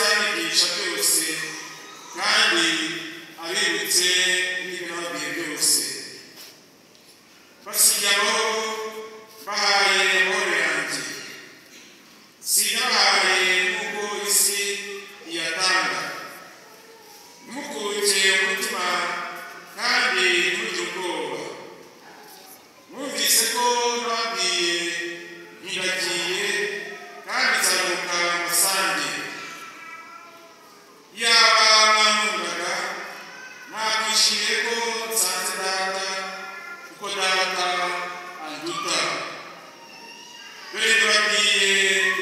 abigisha byose kandi abibutse n'ibinababwiye byose basigaye amahoro bahaye amahoro yanjye sinabahaye nk'uko isi iyatanga ntimukuke umutima kandi ntimugire ubwoba mwumvise ko nababwiye ntibagiye kandi nzaruka amasange yaba mwankundaga nakwishimiye ko nsanze data kuko data anduta dore ndababwiye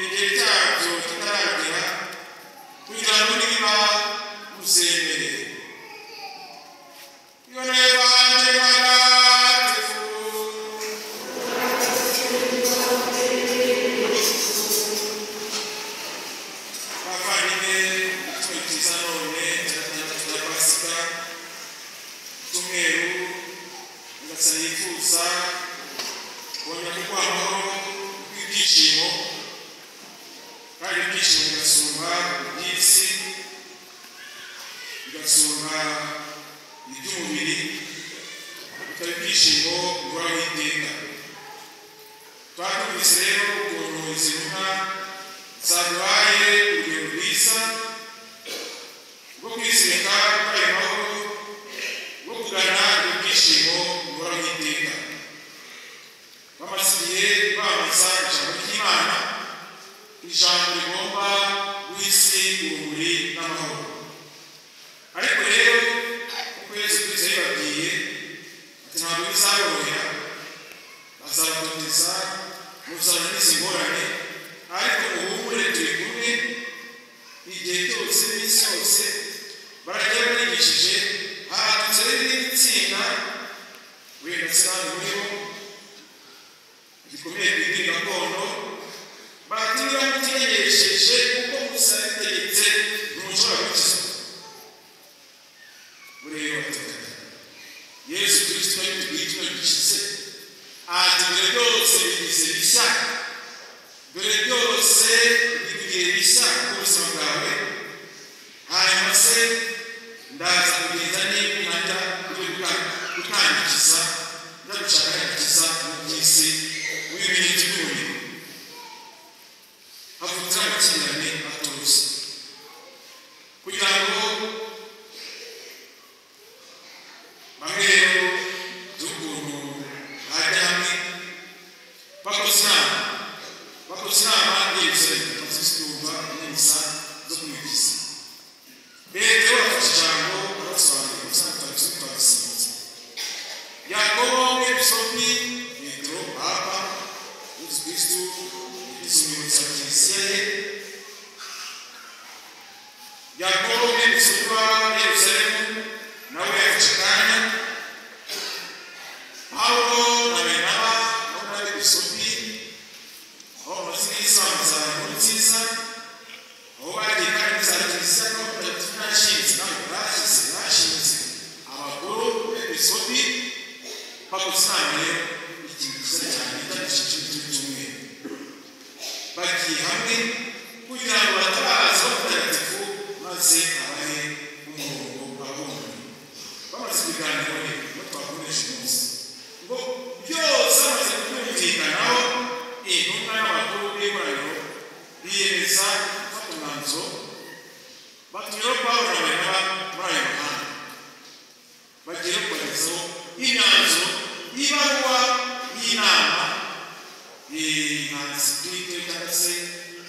igihe cyabyo kitaragera kugira ngo niba muzemere iyo ntego wanjye ntagatifu bavandimwe icyumweru cyiza none cya pasika cyumweru nyagasani yifuza kongera kuguha amahoro bw'ibyishimo kandi ibyishimo bigasumba iby'isi bigasumba iby'umubiri bikaba ibyishimo bihoraho iteka twakumvise rero ukuntu izi ntumwa zaduhaye urugero rwiza rwo kwizirika kuri ayo mahoro rwo kugana ibyishimo bihoraho iteka bamasigiye bamamaza ijambo ry'Imana ijambo rigomba guha isi urumuri n'amahoro ariko rero uko Yesu Kristo yababwiye ati ntabwo bizaborohera bazabagoteza muzabona n'izi ngorane ariko muhumure turi kumwe igihe cyose n'isi yose barajya barigishije hahatutse n'itsinda wenda se hano muriho gikomeye ku idini gakondo baratubwira ko utegereresheje kuko Musa yabitegetse ntimushobora gukizwa burero bateganya Yesu Kristo yitubwiye icyumweru gishize ati dore byose bigize bishya dore byose bigiye bishya ku buzima bwawe hanyuma se ndaza kugenda n'imihanda yo gutangiza ndagushaka yakiza mu by'isi w'ibimenyetso by'umurimo havutse amakimbirane atoroshye kugira ngo bamwe rero by'ukuntu bajya hamwe bakoze inama y'Yerusalemu bazisumba n'imisa zo kumwigiza Petero afashe ijambo arasobanura ubusanzwe twabisinze Yakobo Episopi Petero Papa Yesu Kristo izumibutsa Kiliziya ye Yakobo Episopi wa Yerusalemu nawe yafashe akanya Pawulo na Barnaba nabo muri Episopi aho bamaze neza bamazana inkuru nziza aho bagiye kandi za Kiliziya no bashinze nabo bashinze abakuru b'Episopi bakoze inama rero ikintu cyiza cyane itagishije cy'umweru bagiye hamwe kugira ngo batabaze abatagatifu maze abahe umurongo ahumura bamaze ibiganiro no twakoresha umunsi ngo byose bamaze kubyumvikanaho intumwa n'abakuru b'ikoraniro biyemeza gufata umwanzuro batumira Pawulo na Barnaba muri ayo mahanga bagiye kubagezaho imyanzuro y'ibaruwa y'inama nka disipurine cyangwa se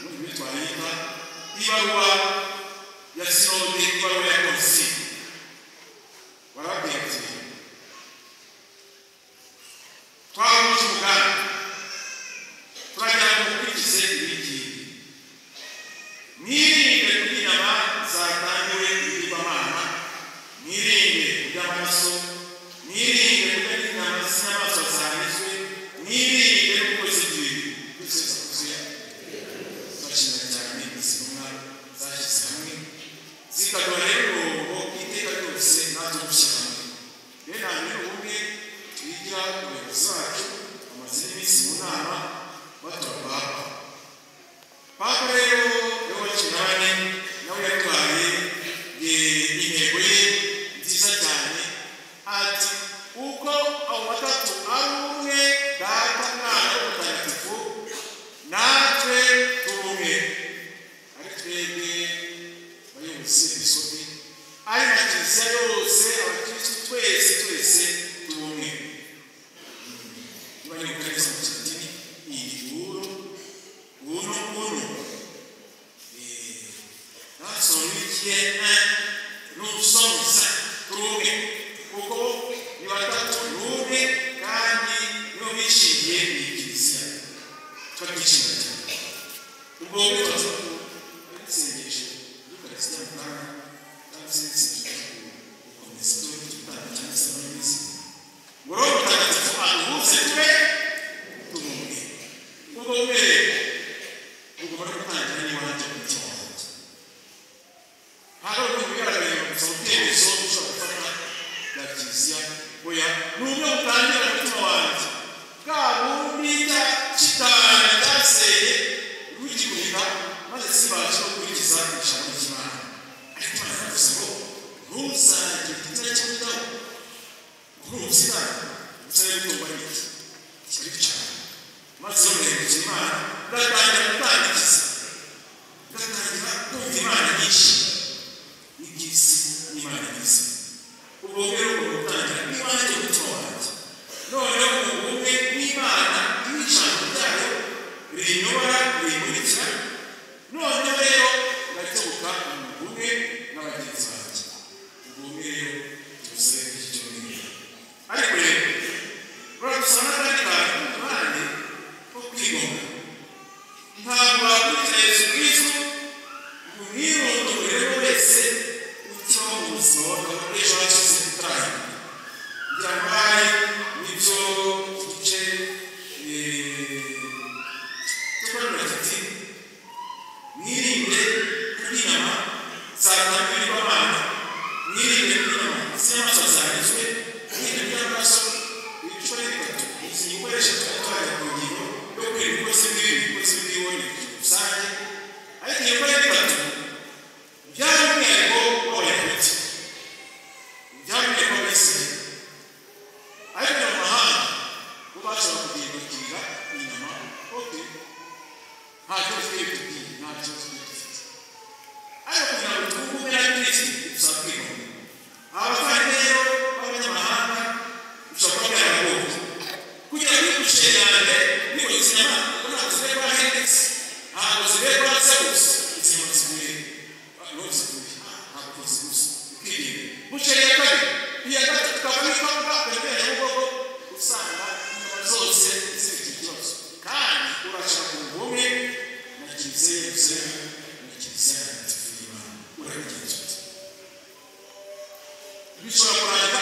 ubundi twayita ibaruwa ya sinode ibaruwa ya konsili barababwira ati twahuje umugambi turagira ngo mukurikize ibi ngibi mwirinde kurya inyama zatangiwe ibigirwamana mwirinde kurya amaraso mwirinde kurya inyama z'inyamaswa zarizwe mwirinde gukoza ibintu byose zakuze bashimira cyane izi ntumwa zashyize hamwe zikaduha rero umurongo iteka ryose natwe gushyira hamwe rero nta bintu bumwe twigira abayobozi bacu bamaze iminsi mu nama batora papa rero iyo bakina twese tubumwe bari gukoreza mu cyatini uno that's only nous sommes ça tubumwe kuko ni batatu n'umwe kandi niyo bishingiye mu ikirisiya twakishinga cyane ubwo bibaza ko isengesho y'ukarisiya mukana kandi sengesho gukomeza tutanga cyane se n'imizi ngoro mutagatifu aduhuze tube tubumwe ubwo mbere ugomba gutangira n'iwanjye umutima wanjye hano bigaragaye mu sautezo ushobora gufata la kiliziya oya n'umwe utangira umutima wanjye bwa bundi cyitana cyaseye rw'igikunika maze sibasha gukurikiza ijambo ry'Imana ariko Imana yavuze ngo ntuzajye igitare cy'indabo kurumvira utari kumva n'iki kiri cyane maze urengera Imana ugatangira gutangiza ugatangira kumva Imana nyinshi n'ibyiza n'Imana nyinshi ubwo rero ugatangira n'iwanjye umutima wanjye noneho ubumwe n'Imana n'ijambo ryayo rinyobora rimurikira noneho rero urakebuka ubumwe n'abagenzi banjye ubumwe rero tubusabe iki cyumweru ariko rero uragusana n'akandi kantu k'uruhande ko kwigomwa ntabwo wakurikira Yesu Kristo ngo umwirondorere wese ukibaho mu buzima wawe ejo hashize gutaha kugira ngo hari n'ibyo gice tukorera kiti mwirinde inyama zatangirirwa abana mwirinde inyama z'inyamaswa zanditswe mwirinde by'amaraso ibicwa n'ibitatu ibikoresho twatwaye ku ngingo yo kwirinda ibikozi bw'ibibone rusange ariko iyo kora bitatu byari umwihariko w'abayahudi byari umwihariko w'abisirayeli ariko mu mahanga bo bashobora kugenda inyama oke nta kibazo twibitubwiye nta kibazo twibitufite ariko kugira ngo twumve na Kristo dusaba kwigomwa abavandimwe rero b'abanyamahanga ushobora kuba byaragoye kugira ngo igushe yanjye niba izi nyama kuko ntabwo zibe kwa Hendrix ntabwo zibe kwa Zeus izi nyama ziguye ntabwo ziguze ukirinde busheri ya kabiri iya gatatu tukavamo ikabuga ukagenda Nyabugogo usanga inyama zose zifite ikibazo kandi urashaka ubumwe na kiliziya y'Yerusalemu na kiliziya ntagatifu y'Imana urabigenza ute bishobora kurangira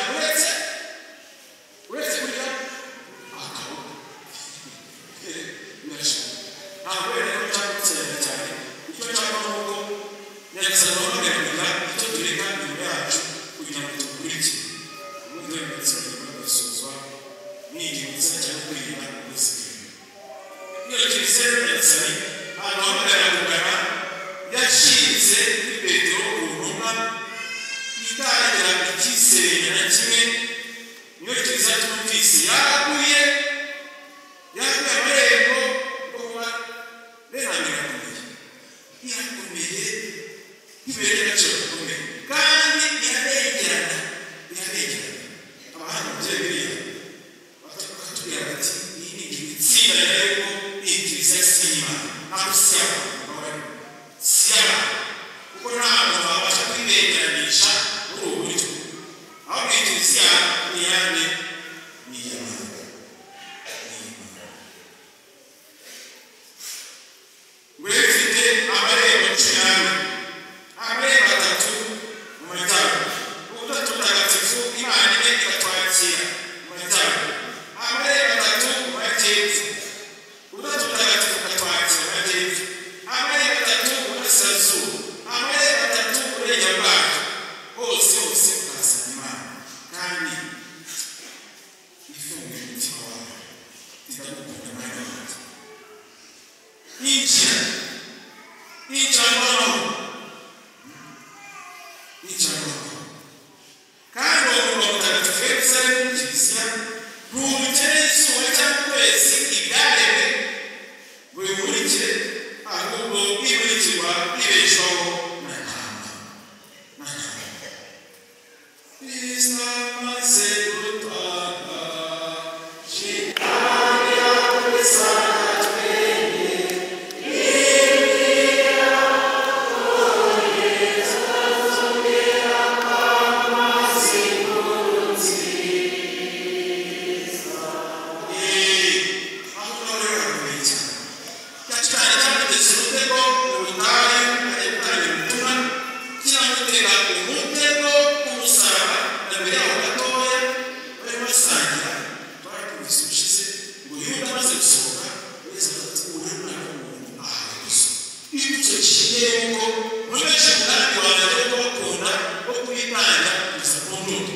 uretse kurya akaboko birashoboka ntabwo rero cyangwa cyane icyo cyangwa nuko nyagasani wabagaruka icyo tureka inyuma yacu kugira ngo tukurikire ubundi rero ndetse bagasozwa n'igihutsa cyangwa kwirinda ubuzima iyo kiliziya nyagasani ahantu hamagaragara yashinze kuri Petero uruntumwa itagira icyizere na kimwe niyo kiliziya twumvise yaguye amarembo ngo kuba berangira irakomeye ibereye agaciro gakomeye kandi irabengerana abahanga bya Bibiliya bakatubwira bati iyi ni itsinda rero iyi kiliziya si Imana ntabwo si abantu si abantu kuko ntabwo babasha kwibengeranisha muri ubu buryo ahubwo iyi kiliziya ni iyande ni iy'Imana we mfite amarembo 10 amarembo 3 mu majyaruguru ugiye uko nkomeje kandi wanjye ko bakunda ko kubitanga gusa ku ndundo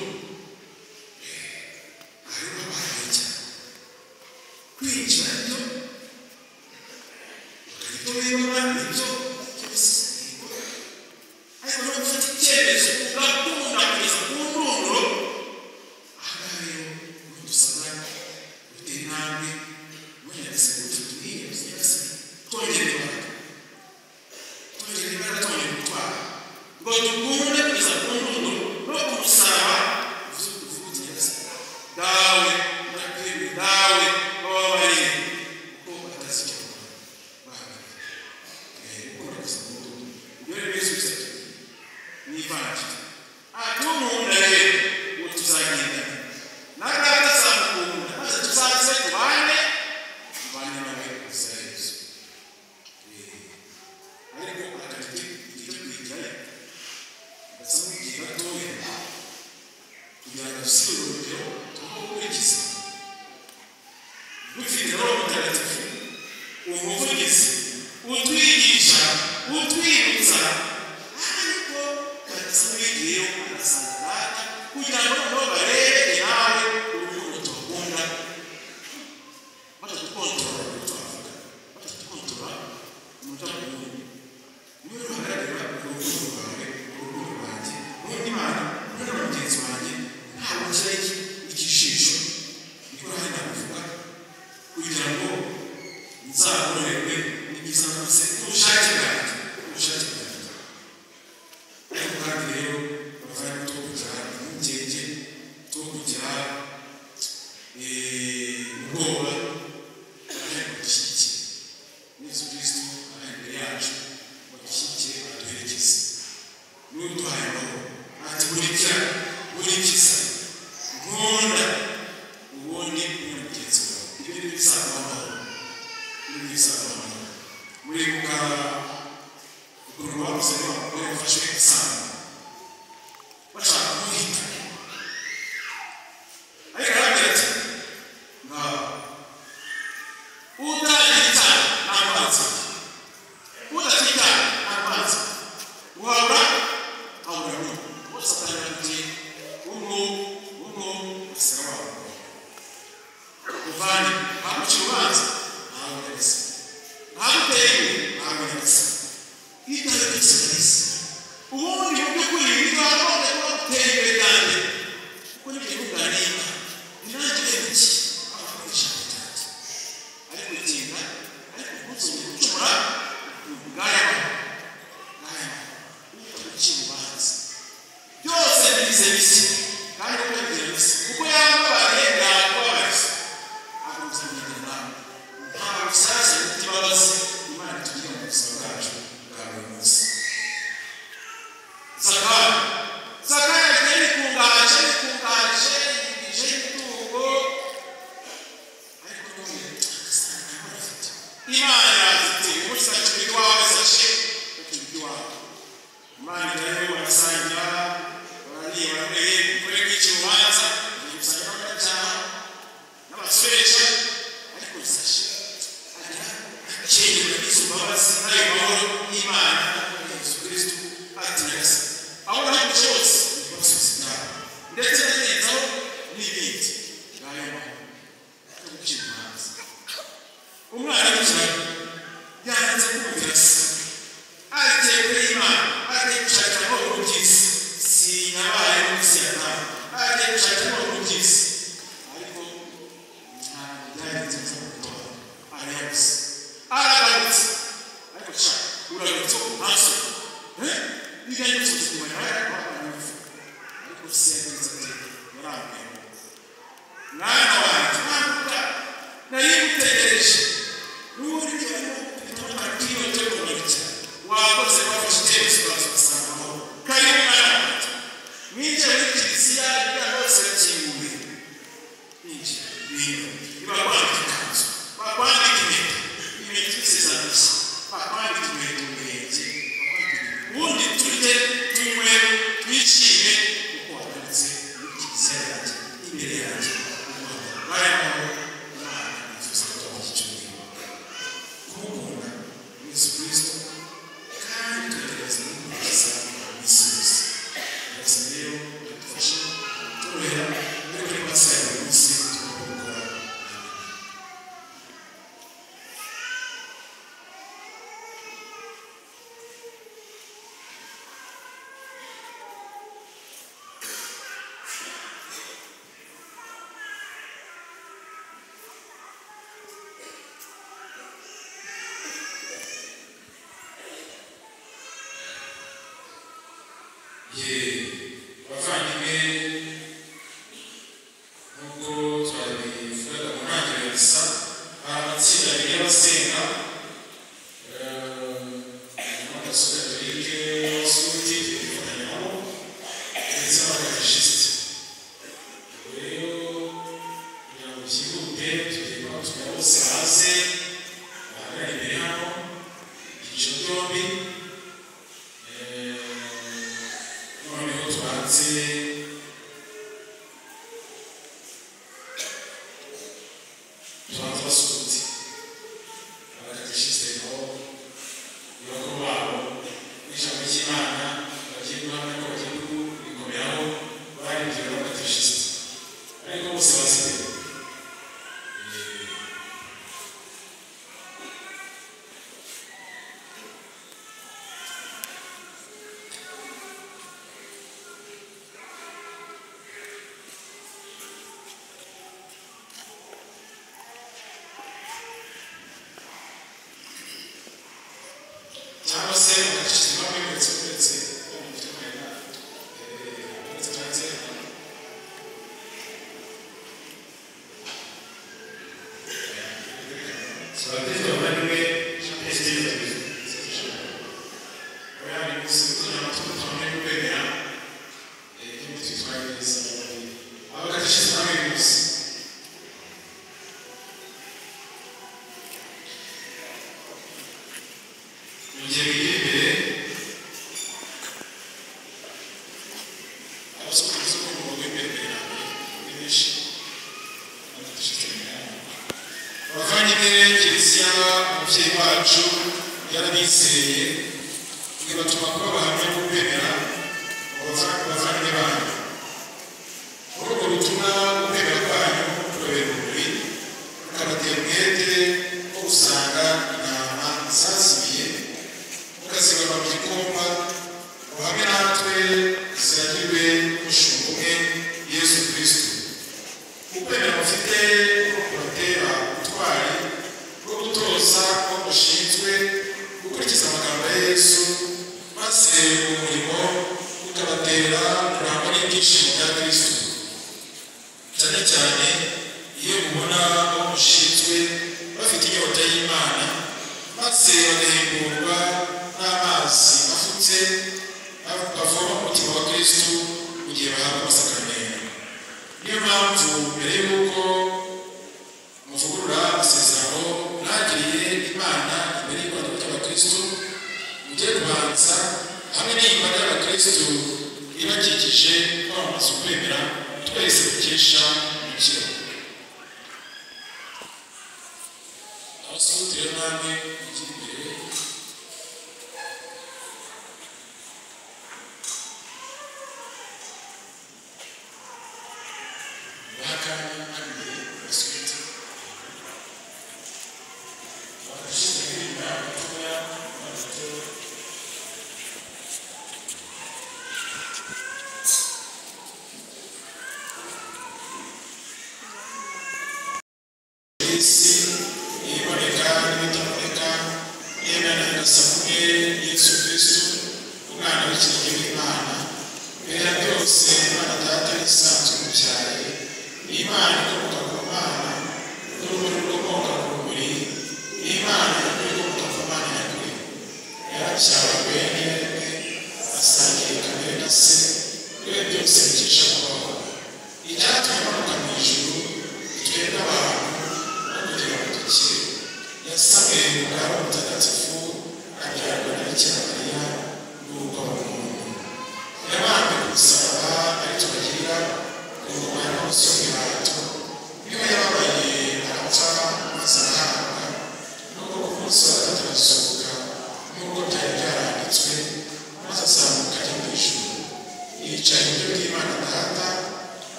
hariho abahanjye kwinjira byo ariko bibona ibyo byose ariko no gufata icyemezo ugakunda kugeza ku ndundo aha rero udusabwa ufite intambwe wese utubwiye byose twongere gutwara ngo dukunde kugeza ku ndundo no kumusaba uvuze neza dawe nakwiye dawe babaye uko batazicyo babaye uko kugeza ku ndundo ibyo rero byose ni ivanjiri atumunda rero uwo tuzagenda n'agata zamukunda maze tuzaze tubane nawe uzayezu ariko akati icyo kwigirayo gasamo igihe gatoya kugira ngo dusire urugero tukurikiza dufite roho mutagatifu umuvugizi utwigisha utwibutsa ariko gasamo igihe arasanga kugira ngo nabo barebe nawe urukundo tubakunda batadukontorora niwe ruhagararira urukundo rwawe urukundo rwanjye n'undi mwana n'undi mugenzi wanjye ntabwo nshyira ikijisho niko hari nabivuga kugira ngo nzagororerwe n'ibyiza nakoze ubushake bwanjye ariko kandi rero bavanye two kugira impungenge two kugira ubwoba ariko dushyigikire Yesu Kristo imbere yacu badushyigikire aduherekeze n'uduhaye amahoro ati burikiza nkunda ubundi n'umugenzi wawe ibyo ni bizaba amahoro muribuka ukuntu babuze bari bafashe isano bashaka kumuhita ariko arabwira ati ngaho udahita n'amazi udafite amazi uhabura habura n'ubu bose atangiranye umwo basira wabo uvanye hamucira ubanza ntawe neza ntaguteye ntawe neza itari byose neza ubundi mu by'ukuri niba wabonye ko uteye imbere yanjye kuko nibyo kuganira ninanjye muki abakoresha cyane ariko ikinga ariko ntuzongere gucumura ubwaya ukibubanza byose bigize bisi kandi uko bigize bisi kuko yambaye yakwabaza akomeza kugenda nawe nta bushyashya n'imbabazi imana tugira mu buzima bwacu bwa buri munsi zakayo yari kungaje yigije itungo ariko none imana yazite umunsi akibiri wawe sace akibiri wawe imana rero barasangira barareba kuri kw'ikibanza gusanga n'abacyaha n'abasoresha ariko sace agira akengera izo mbabazi n'ayo mahoro y'imana Yesu Kristo atigasa aho ntabwo cyose basubiza ndetse n'aho n'ibindi ngayo mahoro n'ukibanza umwana w'icyaha yanze kumvira se agiye kuri imana agiye gushaka amahoro mu by'isi sinabaye munsi ya tawe agiye gushaka amahoro mu by'isi ariko ntabwo byagenze neza mu gitondo arayabuze aragarutse ariko sha uragarutse hasi bijyanye n'ubuzima bwawe ariko se yagenze ati yarambuye mwana wanjye ntabwo nari gutegereje n'ubundi cyane kino cyo kumurikira wakoze bafashe icyemezo bazasanga amahoro kari mwana wanjye mwinjiye muri kiliziya ibya hose yakinguye ninjiye bino nibakwandika ikanzu bakwandika impeta isezerano bakwandika impeta mu birenge ubundi turye tunywe twishime kuko wagarutse muri kiliziya yanjye imbere yanjye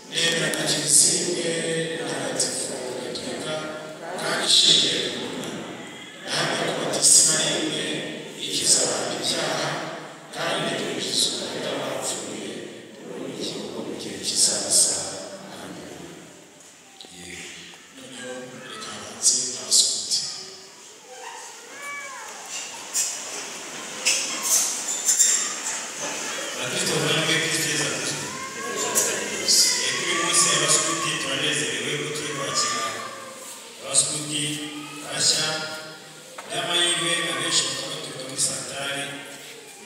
Nemera na Jenoside ntagatifu gatolika kandi ishingiye ku abasukuti bashya y'amahirwe abenshi bakaba baturuka muri santare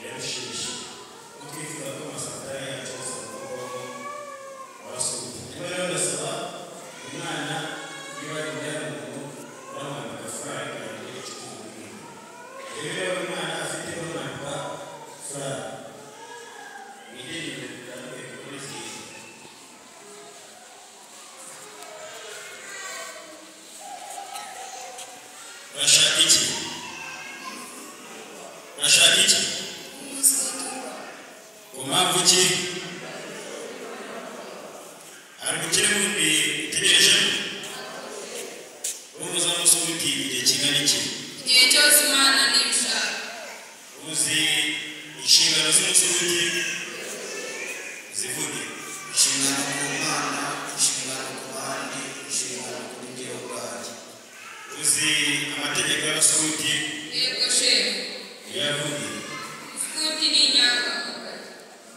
yarushimisha ko twifuza ko amasantare yacu yose akorwamo abasukuti. Niba rero ndasaba umwana niba ari umuntu uramanuka agafurari kugira ngo yice ubuzima. Rero umwana afite uramanuka furari wirinda bitandukanye kuri iki. Urashaka iki? Urashaka iki? Ku mpamvu ki? Hari ubukire bundi utegereje? Umuza musukuti igihe kingana iki? Igihe cyose Imana nibishaka. Uzi inshingano z'umusukuti zivuge. Inshingano ku Mana, inshingano ku bandi, inshingano kuri njyewe ubwanjye. Uzi amategeko y'abasukuti? Yego shefu. Yavuge. Umusukuti ni inyangamugayo.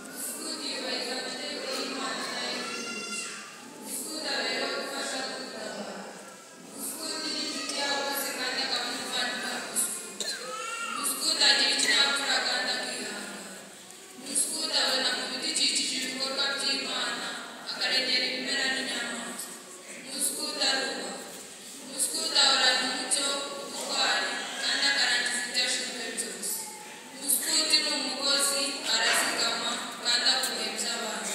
Umusukuti yubahiriza amategeko y'Imana n'ay'ubuvuzi. Umusukuti abereho gufasha no gutabara. Umusukuti ni inshuti yawe bose kandi akaba n'umuvandimwe w'umusukuti. Umusukuti agira ikinyabupfura kandi akihangana. Umusukuti abona mu bidukikije ibikorwa by'Imana, akarengera ibimera n'inyamaswa. Umusukuti arubahwa. Umusukuti ahorana umucyo, ubutwari, kandi akarangiza ibyo ashinzwe byose. Umusukuti ni umukozi, arazigama kandi akuye iby'abandi.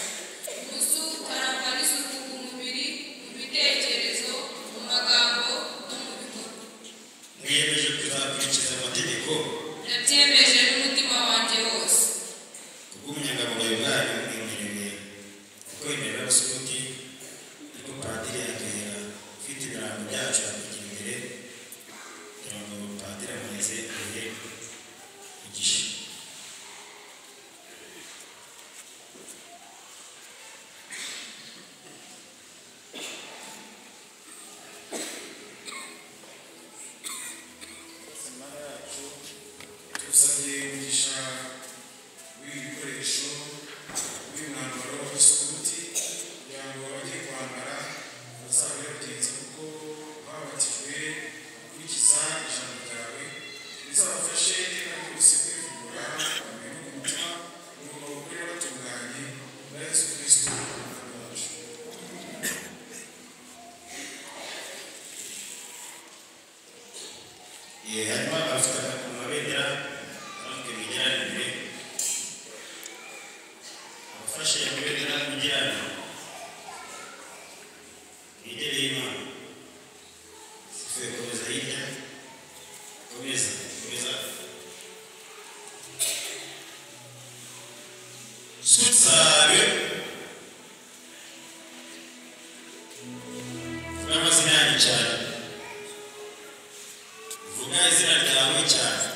Umusukuti arangwa n'isuku ku mubiri, mu bitekerezo, mu magambo no mu bikorwa. Mwiyemeje kuzakurikiza amategeko? Ndabyiyemeje n'umutima wanjye wose. Kubw'ubunyangamugayo bwanyu mwemerewe kwemerera abasukuti, ariko padiri yaduhera ufite ibirango byacu akagira imbere kugira ngo padiri amuheze ahe igisha. Imana yacu tugusabye umugisha w'ibi bikoresho w'uyu mwambaro w'abasukuti kugira ngo bajye kwambara bazabere bagenzi kuko babatijwe gukurikiza ijambo ryawe bizabafashe iteka ryose kwivura babiri no ku mutima ngo bawukore batunganye na Yesu Kristo umwami wacu. Hanyuma abafite amabendera bamwe bijyana imbere, abafashe amabendera bijyana bigereye Imana. Sifuye komeza hirya, komeza. Sutsabe vuga amazina yanyu cyane. Vuga izina ryawe cyane.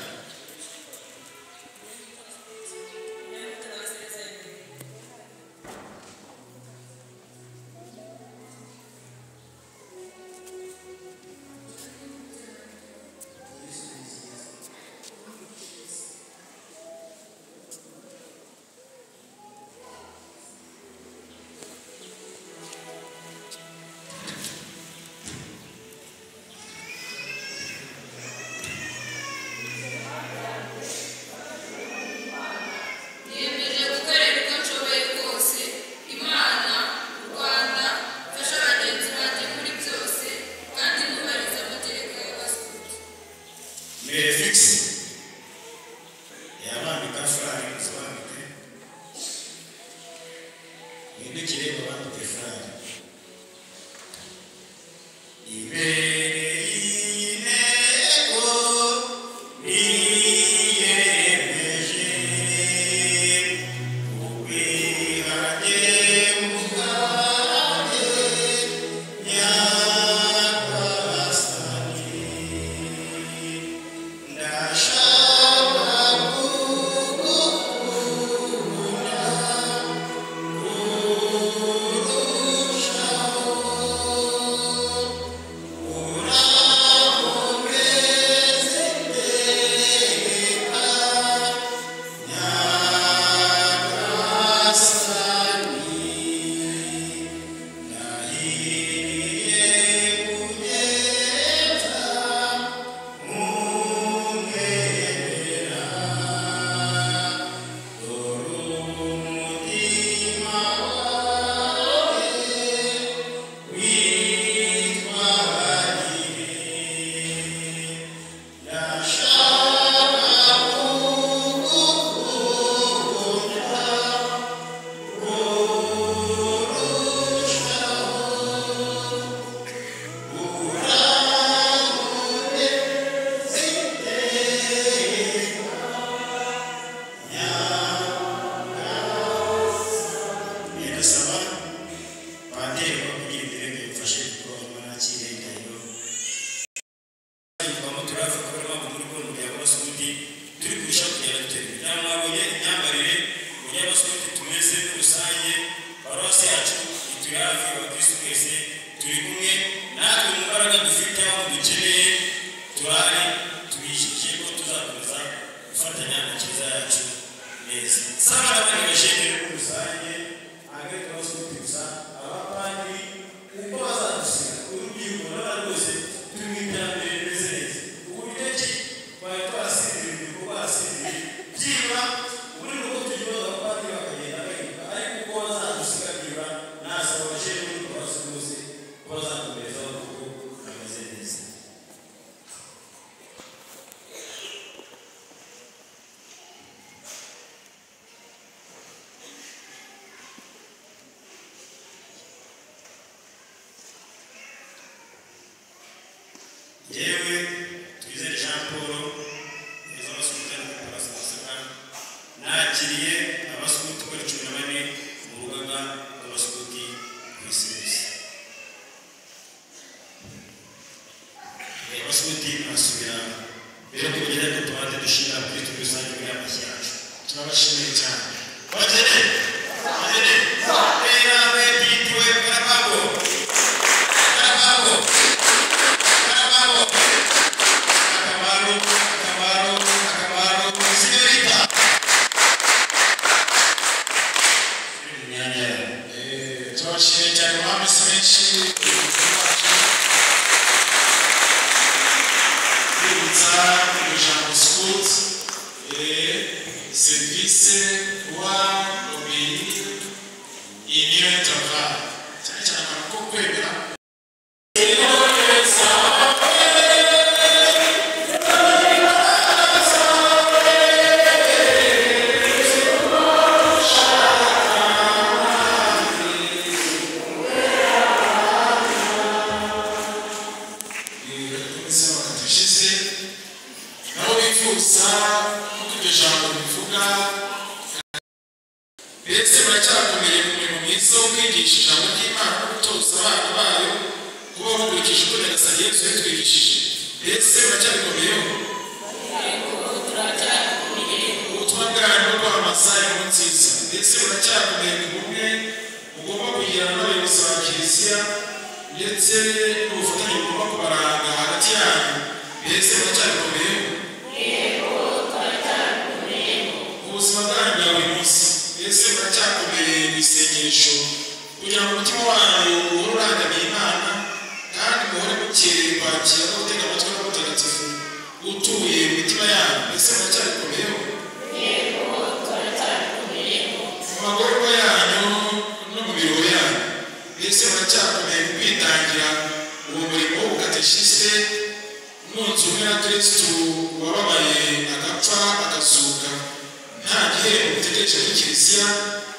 Kwa muturafu kwa muri ko mu y'abasundi turi kurusha kugera gutera byamwabonye imyambarire mu y'abasundi tumeze rusange barose yacu iturafi abakristo twese turi kumwe natwe mu mbaraga dufite aho dukeneye turari tubishyikiye ko tuzakomeza gufatanya na kiza yacu neza saba n'abanyeshuri muri rusange agere abasundi gusa abapadiri uko bazadusiga urubyiruko n'abaruze turi mu iterambere rimeze neza uburyo ki twari twasindira ibikorwa basindira byibura buri rugo tugira abapadiri bakagenda bahinduka ariko uko bazadusiga byibura nasaba abajene muri abasundi ko bazakomeza kuko bameze neza. Yewe twizere Jean Paul neza abasundi n'abasaza nakiriye abasundi ko 14 mu rugaga rw'abasundi kw'isi. Abasundi basubira rero kugira ngo tubate dushira kuri turusange muri amashyiracu turabashimiye cyane bagere era betitwe karababo señorita turabashimiye cyane mwamese benshi Jean Scout service droit obéir et mieux travail cyane cyane ko kwemera ndetse baracyakomeye mu mirimo myiza wo kwigisha ijambo ry'Imana no gutoza abana bayo kuba bakurikije uko Nyagasani Yesu yatwigishije ndetse baracyakomeyeho ubutumwa bwanyu no kwamamaza inkuru nziza ndetse baracyakomeye mu bumwe mugomba kugirana n'abayobozi ba Kiliziya ndetse n'ubufatanye bugomba kubaranga hagati yanyu ndetse baracyakomeyeho ubuzima bwanyu bwa buri munsi ndetse baracyakomeye mu isengesho kugira ngo umutima wanyu uhore urangamiye Imana kandi muhore mukeye kwakira no gutega amatwi n'umutagatifu utuye mu mitima yanyu ndetse baracyakomeyeho mu magorwa yanyu no mu miruho yanyu ndetse baracyakomeye mu kwitangira uwo murimo w'ubukateshisite mwunze ubumwe na Kristu wababaye agapfa agazuka nta gihembo mutegereje muri Kiliziya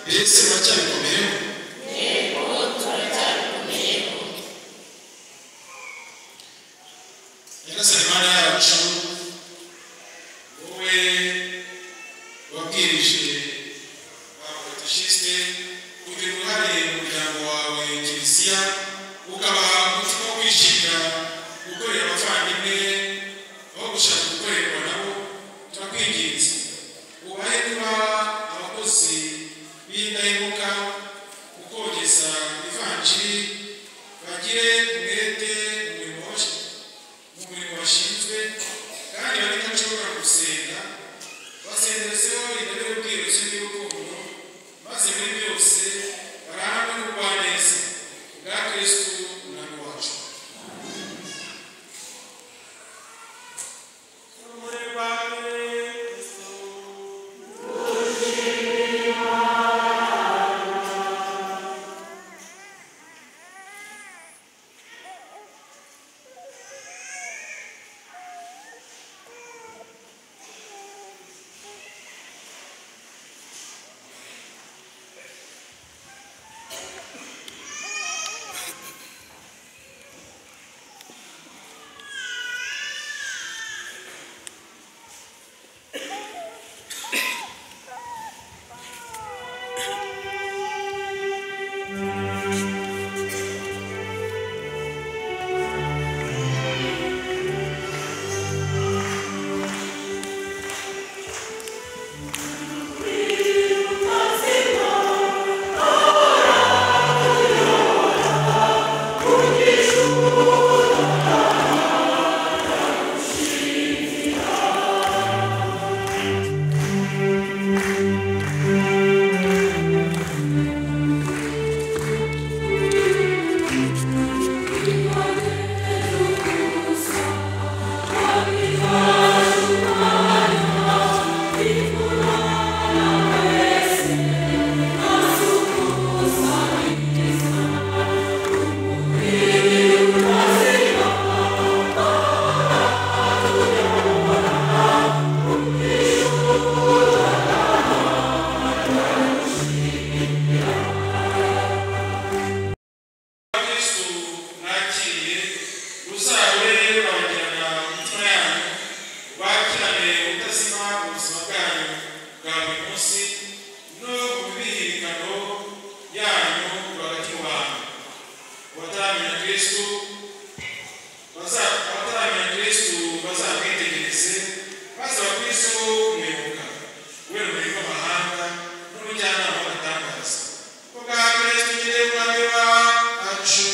ndetse baracyakomeyeho Nyagasani Mana yacu wowe wabwirije abakateshisite kugira uruhare mu muryango wawe Kiliziya ukabaha umutima wo kwishimira gukorera abavandimwe aho gushaka gukorerwa nabo turakwinginze ubahe kuba abakozi b'indahemuka ukogeza ivanjiri bagire umwete mu murimo bashinzwe muzahore babagirana imitima yanyu bakirane ubudasima ubuzima bwanyu bwa buri munsi no mu mibirikano yanyu rwagati mu bantu abataramenya Kristo bazabwitegereze maze bakristo kumwibuka kubera umurimo w'amahanga n'umujyanama w'agatangaza ko bwa Kristo nyine umwami wacu.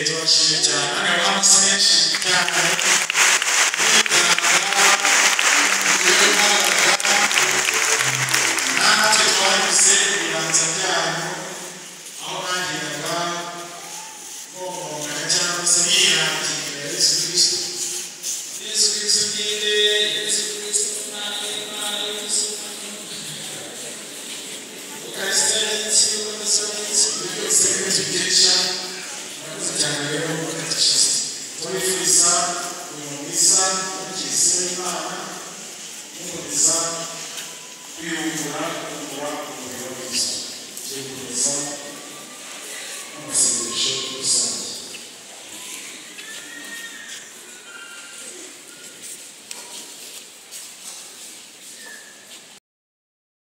Tuwashiriki cyane, abana b'amasenge cyane.